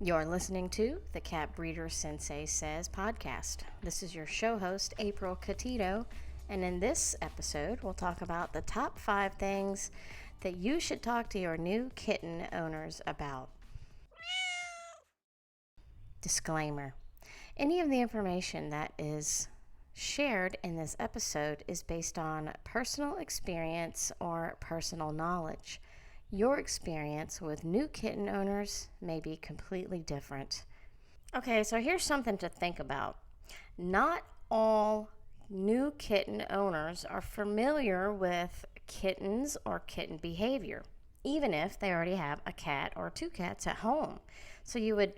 You're listening to the Cat Breeder Sensei Says podcast. This is your show host, April Catito, and in this episode, we'll talk about the top 5 things that you should talk to your new kitten owners about. Disclaimer: any of the information that is shared in this episode is based on personal experience or personal knowledge. Your experience with new kitten owners may be completely different. Okay, so here's something to think about. Not all new kitten owners are familiar with kittens or kitten behavior, even if they already have a cat or 2 cats at home. So you would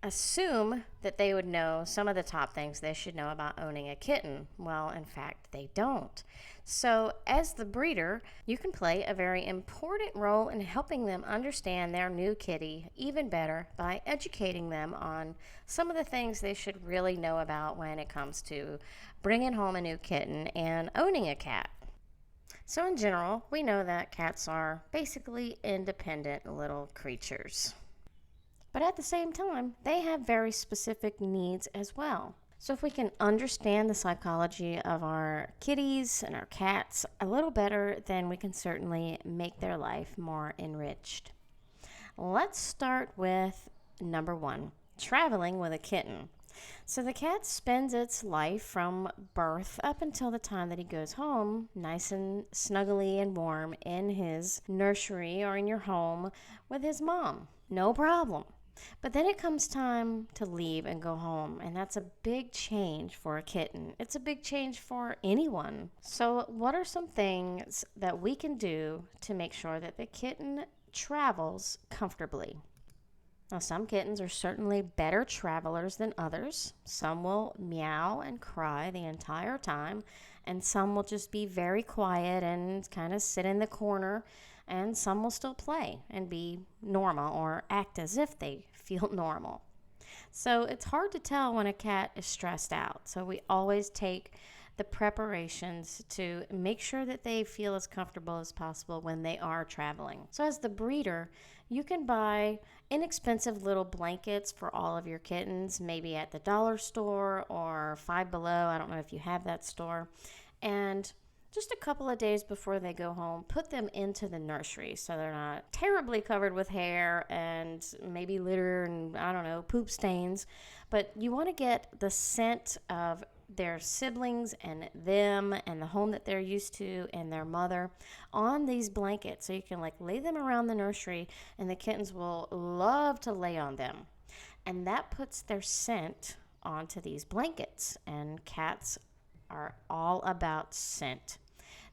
assume that they would know some of the top things they should know about owning a kitten. Well, in fact, they don't. So, as the breeder, you can play a very important role in helping them understand their new kitty even better by educating them on some of the things they should really know about when it comes to bringing home a new kitten and owning a cat. So, in general, we know that cats are basically independent little creatures. But at the same time, they have very specific needs as well. So if we can understand the psychology of our kitties and our cats a little better, then we can certainly make their life more enriched. Let's start with number 1, traveling with a kitten. So the cat spends its life from birth up until the time that he goes home, nice and snuggly and warm in his nursery or in your home with his mom. No problem. But then it comes time to leave and go home, and that's a big change for a kitten. It's a big change for anyone. So what are some things that we can do to make sure that the kitten travels comfortably? Now, some kittens are certainly better travelers than others. Some will meow and cry the entire time, and some will just be very quiet and kind of sit in the corner, and some will still play and be normal or act as if they feel normal. So it's hard to tell when a cat is stressed out. So we always take the preparations to make sure that they feel as comfortable as possible when they are traveling. So as the breeder, you can buy inexpensive little blankets for all of your kittens, maybe at the dollar store or Five Below. I don't know if you have that store. And just a couple of days before they go home, put them into the nursery so they're not terribly covered with hair and maybe litter and, I don't know, poop stains. But you want to get the scent of their siblings and them and the home that they're used to and their mother on these blankets. So you can lay them around the nursery and the kittens will love to lay on them. And that puts their scent onto these blankets. And cats are all about scent.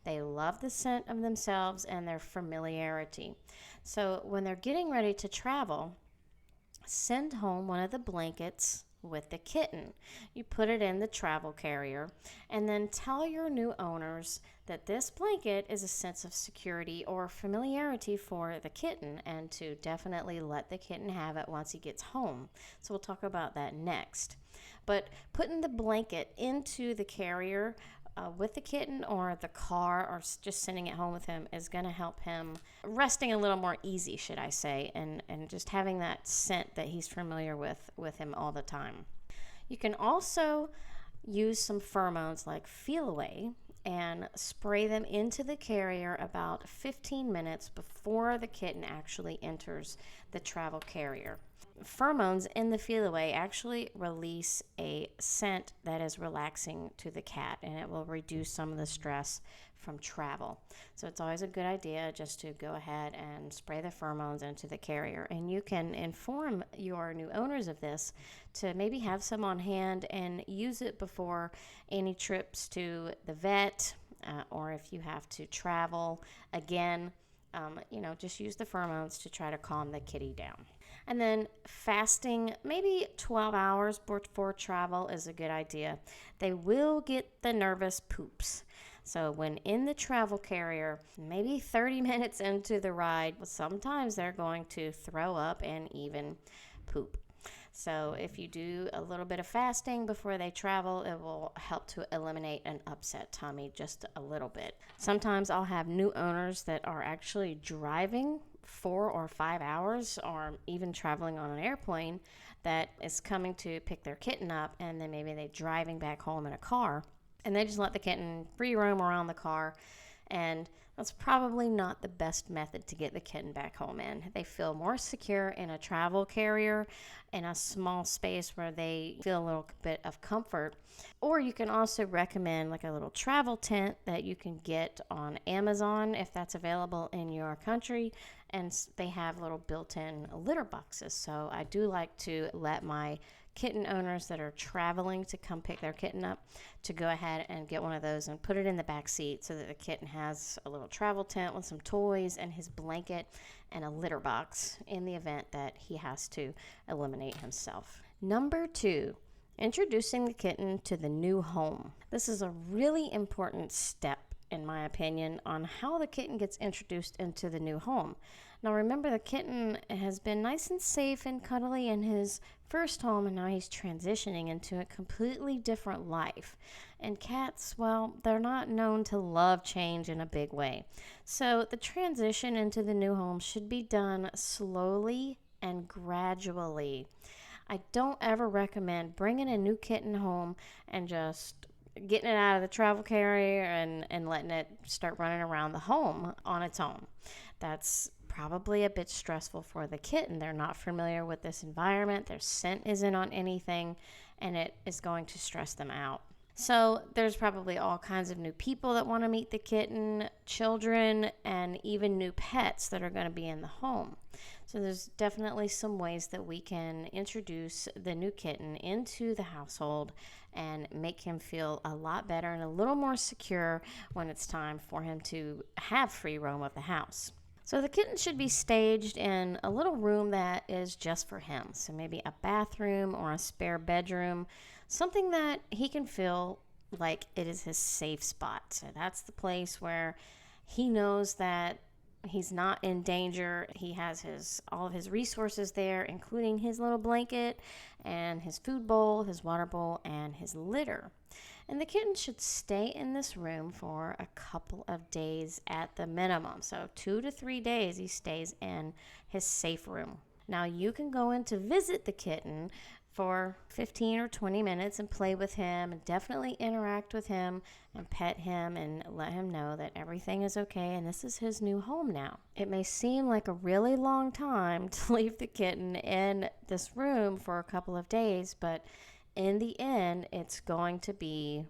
They love the scent of themselves and their familiarity. So when they're getting ready to travel, send home one of the blankets with the kitten. You put it in the travel carrier and then tell your new owners that this blanket is a sense of security or familiarity for the kitten, and to definitely let the kitten have it once he gets home. So we'll talk about that next. But putting the blanket into the carrier with the kitten or the car or just sending it home with him is going to help him resting a little more easy, should I say, and just having that scent that he's familiar with him all the time. You can also use some pheromones like Feel Away and spray them into the carrier about 15 minutes before the kitten actually enters the travel carrier. Pheromones in the Feel Away actually release a scent that is relaxing to the cat, and it will reduce some of the stress from travel. So it's always a good idea just to go ahead and spray the pheromones into the carrier. And you can inform your new owners of this to maybe have some on hand and use it before any trips to the vet, or if you have to travel again. Just use the pheromones to try to calm the kitty down. And then fasting, maybe 12 hours before travel is a good idea. They will get the nervous poops. So when in the travel carrier, maybe 30 minutes into the ride, sometimes they're going to throw up and even poop. So if you do a little bit of fasting before they travel, it will help to eliminate an upset tummy just a little bit. Sometimes I'll have new owners that are actually driving 4 or 5 hours, or even traveling on an airplane, that is coming to pick their kitten up, and then maybe they're driving back home in a car, and they just let the kitten free roam around the car. And that's probably not the best method to get the kitten back home in. They feel more secure in a travel carrier, in a small space where they feel a little bit of comfort. Or you can also recommend like a little travel tent that you can get on Amazon if that's available in your country. And they have little built-in litter boxes. So I do like to let my kitten owners that are traveling to come pick their kitten up to go ahead and get one of those and put it in the back seat, so that the kitten has a little travel tent with some toys and his blanket and a litter box in the event that he has to eliminate himself. Number 2, introducing the kitten to the new home. This is a really important step, in my opinion, on how the kitten gets introduced into the new home. Now remember, the kitten has been nice and safe and cuddly in his first home, and now he's transitioning into a completely different life. And cats, well, they're not known to love change in a big way. So the transition into the new home should be done slowly and gradually. I don't ever recommend bringing a new kitten home and just getting it out of the travel carrier and letting it start running around the home on its own. That's probably a bit stressful for the kitten. They're not familiar with this environment. Their scent isn't on anything, and it is going to stress them out. So there's probably all kinds of new people that want to meet the kitten, children, and even new pets that are going to be in the home. So there's definitely some ways that we can introduce the new kitten into the household and make him feel a lot better and a little more secure when it's time for him to have free roam of the house. So the kitten should be staged in a little room that is just for him. So maybe a bathroom or a spare bedroom, something that he can feel like it is his safe spot. So that's the place where he knows that he's not in danger. He has all of his resources there, including his little blanket and his food bowl, his water bowl, and his litter. And the kitten should stay in this room for a couple of days at the minimum. So 2 to 3 days he stays in his safe room. Now you can go in to visit the kitten for 15 or 20 minutes and play with him, and definitely interact with him and pet him and let him know that everything is okay and this is his new home now. It may seem like a really long time to leave the kitten in this room for a couple of days, but in the end, it's going to be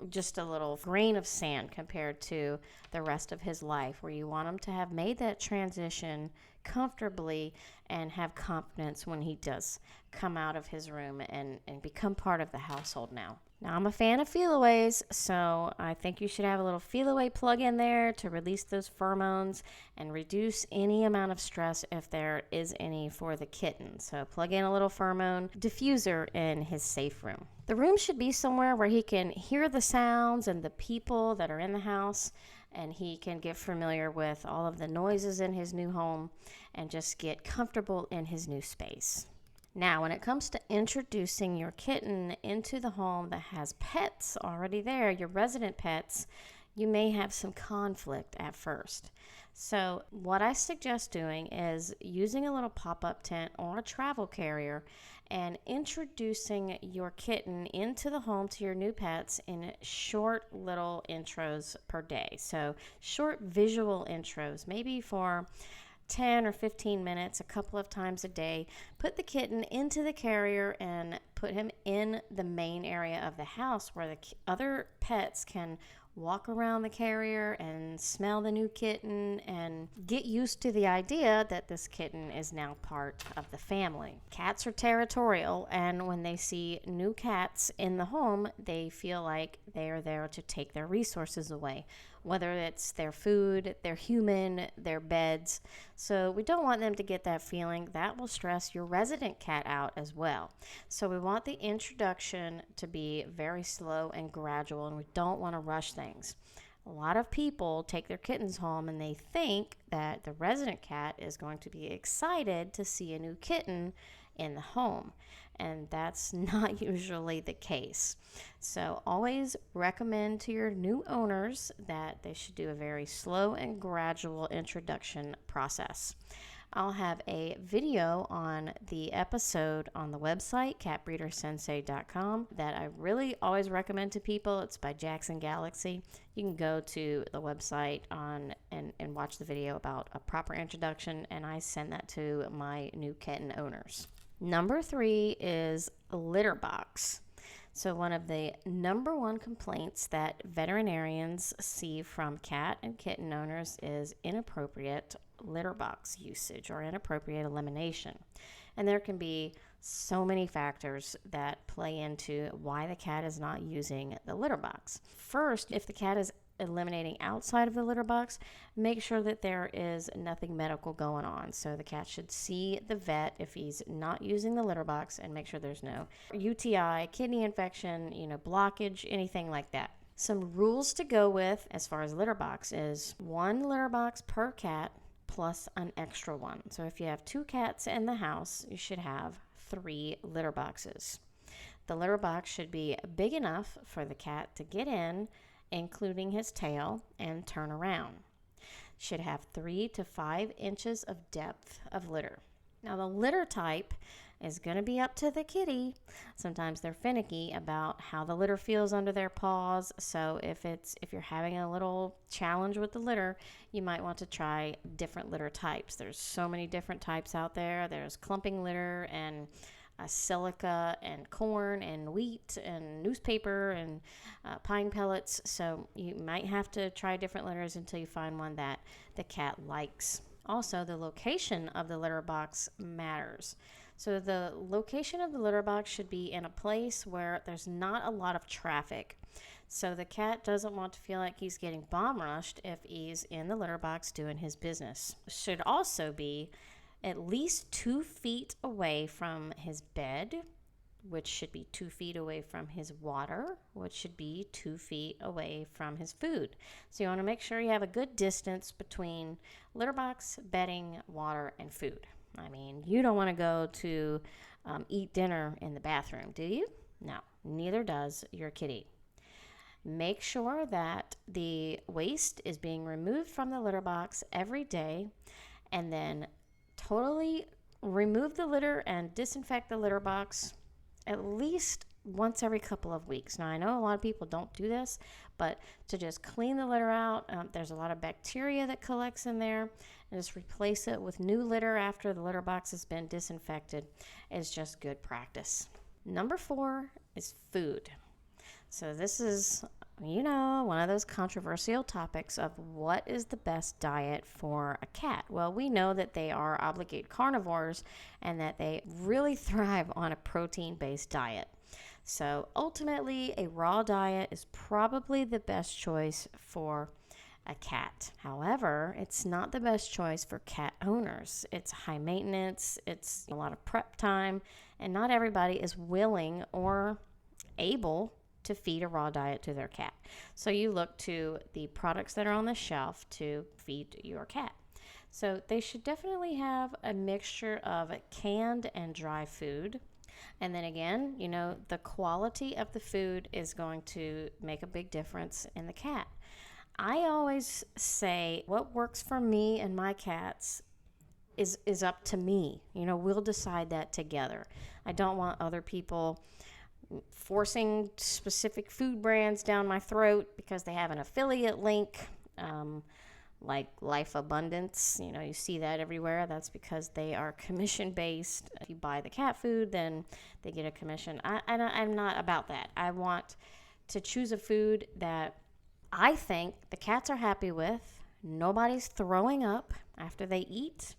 just a little grain of sand compared to the rest of his life, where you want him to have made that transition comfortably and have confidence when he does come out of his room and become part of the household now. Now, I'm a fan of Feliways, so I think you should have a little Feliway plug in there to release those pheromones and reduce any amount of stress if there is any for the kitten. So plug in a little pheromone diffuser in his safe room. The room should be somewhere where he can hear the sounds and the people that are in the house, and he can get familiar with all of the noises in his new home and just get comfortable in his new space. Now, when it comes to introducing your kitten into the home that has pets already there, your resident pets, you may have some conflict at first. So what I suggest doing is using a little pop-up tent or a travel carrier and introducing your kitten into the home to your new pets in short little intros per day. So short visual intros, maybe for 10 or 15 minutes a couple of times a day. Put the kitten into the carrier and put him in the main area of the house where the other pets can walk around the carrier and smell the new kitten and get used to the idea that this kitten is now part of the family. Cats are territorial, and when they see new cats in the home, they feel like they are there to take their resources away, whether it's their food, their human, their beds. So we don't want them to get that feeling. That will stress your resident cat out as well. So we want the introduction to be very slow and gradual, and we don't want to rush things. A lot of people take their kittens home and they think that the resident cat is going to be excited to see a new kitten in the home. And that's not usually the case. So always recommend to your new owners that they should do a very slow and gradual introduction process. I'll have a video on the episode on the website, catbreedersensei.com, that I really always recommend to people. It's by Jackson Galaxy. You can go to the website and watch the video about a proper introduction, and I send that to my new kitten owners. Number 3 is litter box. So one of the number one complaints that veterinarians see from cat and kitten owners is inappropriate litter box usage or inappropriate elimination. And there can be so many factors that play into why the cat is not using the litter box. First, if the cat is eliminating outside of the litter box, make sure that there is nothing medical going on. So the cat should see the vet if he's not using the litter box and make sure there's no UTI, kidney infection, blockage, anything like that. Some rules to go with as far as litter box is 1 litter box per cat plus an extra one. So if you have 2 cats in the house, you should have 3 litter boxes. The litter box should be big enough for the cat to get in, including his tail, and turn around. Should have 3 to 5 inches of depth of litter. Now the litter type is going to be up to the kitty. Sometimes they're finicky about how the litter feels under their paws. So if you're having a little challenge with the litter, you might want to try different litter types. There's so many different types out there. There's clumping litter and silica and corn and wheat and newspaper and pine pellets. So you might have to try different litters until you find one that the cat likes. Also, the location of the litter box matters. So the location of the litter box should be in a place where there's not a lot of traffic. So the cat doesn't want to feel like he's getting bomb rushed if he's in the litter box doing his business. Should also be at least 2 feet away from his bed, which should be 2 feet away from his water, which should be 2 feet away from his food. So you want to make sure you have a good distance between litter box, bedding, water, and food. I mean, you don't want to go to eat dinner in the bathroom, do you? No, neither does your kitty. Make sure that the waste is being removed from the litter box every day, and then totally remove the litter and disinfect the litter box at least once every couple of weeks. Now, I know a lot of people don't do this, but to just clean the litter out, there's a lot of bacteria that collects in there, and just replace it with new litter after the litter box has been disinfected is just good practice. Number 4 is food. So this is, one of those controversial topics of what is the best diet for a cat. Well, we know that they are obligate carnivores and that they really thrive on a protein-based diet. So ultimately, a raw diet is probably the best choice for a cat. However, it's not the best choice for cat owners. It's high maintenance, it's a lot of prep time, and not everybody is willing or able to feed a raw diet to their cat. So you look to the products that are on the shelf to feed your cat. So they should definitely have a mixture of canned and dry food. And then again, the quality of the food is going to make a big difference in the cat. I always say what works for me and my cats is up to me. We'll decide that together. I don't want other people forcing specific food brands down my throat because they have an affiliate link, like Life Abundance. You see that everywhere. That's because they are commission-based. If you buy the cat food, then they get a commission. I'm not about that. I want to choose a food that I think the cats are happy with. Nobody's throwing up after they eat.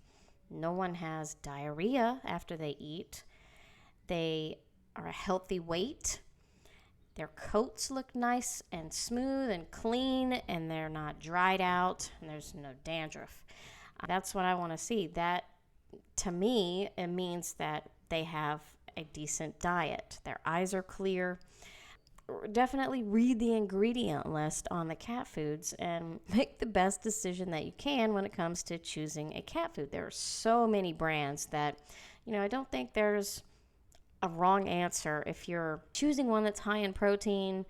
No one has diarrhea after they eat. They are a healthy weight. Their coats look nice and smooth and clean, and they're not dried out, and there's no dandruff. That's what I want to see. That, to me, it means that they have a decent diet. Their eyes are clear. Definitely read the ingredient list on the cat foods and make the best decision that you can when it comes to choosing a cat food. There are so many brands that I don't think there's a wrong answer if you're choosing one that's high in protein,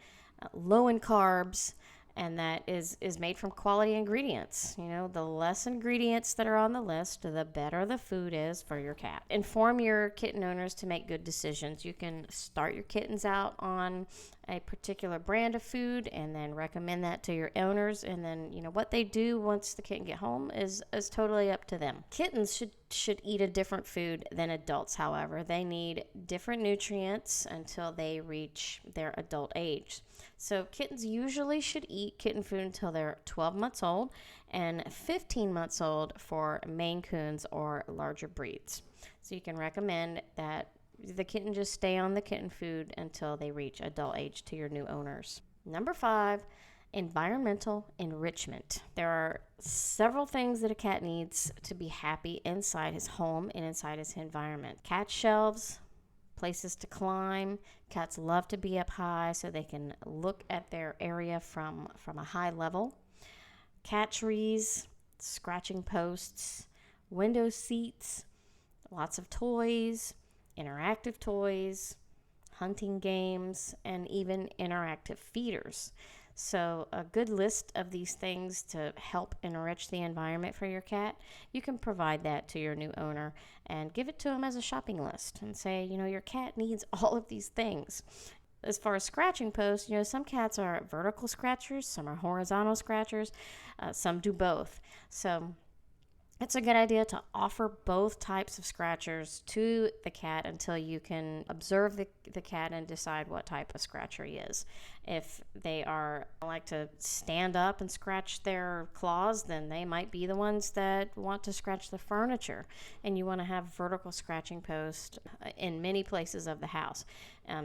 low in carbs, and that is made from quality ingredients. The less ingredients that are on the list, the better the food is for your cat. Inform your kitten owners to make good decisions. You can start your kittens out on a particular brand of food and then recommend that to your owners, and then what they do once the kitten get home is totally up to them. Kittens should eat a different food than adults. However, they need different nutrients until they reach their adult age. So kittens usually should eat kitten food until they're 12 months old and 15 months old for Maine Coons or larger breeds. So you can recommend that the kitten just stay on the kitten food until they reach adult age to your new owners. Number 5, environmental enrichment. There are several things that a cat needs to be happy inside his home and inside his environment. Cat shelves, places to climb. Cats love to be up high so they can look at their area from a high level. Cat trees, scratching posts, window seats, lots of toys, interactive toys, hunting games, and even interactive feeders. So a good list of these things to help enrich the environment for your cat, you can provide that to your new owner and give it to them as a shopping list and say, your cat needs all of these things. As far as scratching posts, some cats are vertical scratchers, some are horizontal scratchers, some do both. So it's a good idea to offer both types of scratchers to the cat until you can observe the cat and decide what type of scratcher he is. If they like to stand up and scratch their claws, then they might be the ones that want to scratch the furniture. And you want to have vertical scratching posts in many places of the house.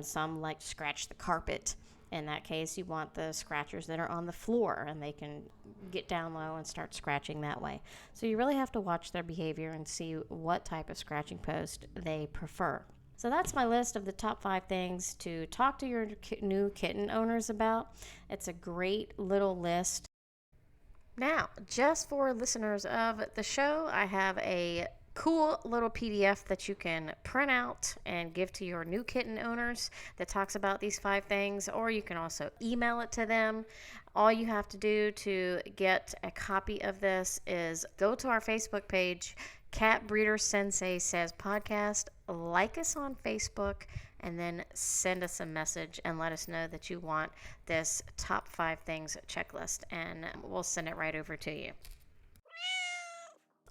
Some like to scratch the carpet. In that case, you want the scratchers that are on the floor, and they can get down low and start scratching that way. So you really have to watch their behavior and see what type of scratching post they prefer. So that's my list of the top 5 things to talk to your new kitten owners about. It's a great little list. Now, just for listeners of the show, I have a cool little PDF that you can print out and give to your new kitten owners that talks about these 5 things, or you can also email it to them. All you have to do to get a copy of this is go to our Facebook page, Cat Breeder Sensei Says Podcast, like us on Facebook, and then send us a message and let us know that you want this top 5 things checklist, and we'll send it right over to you.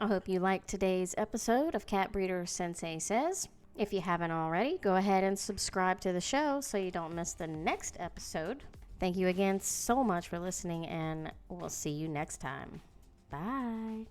I hope you liked today's episode of Cat Breeder Sensei Says. If you haven't already, go ahead and subscribe to the show so you don't miss the next episode. Thank you again so much for listening, and we'll see you next time. Bye.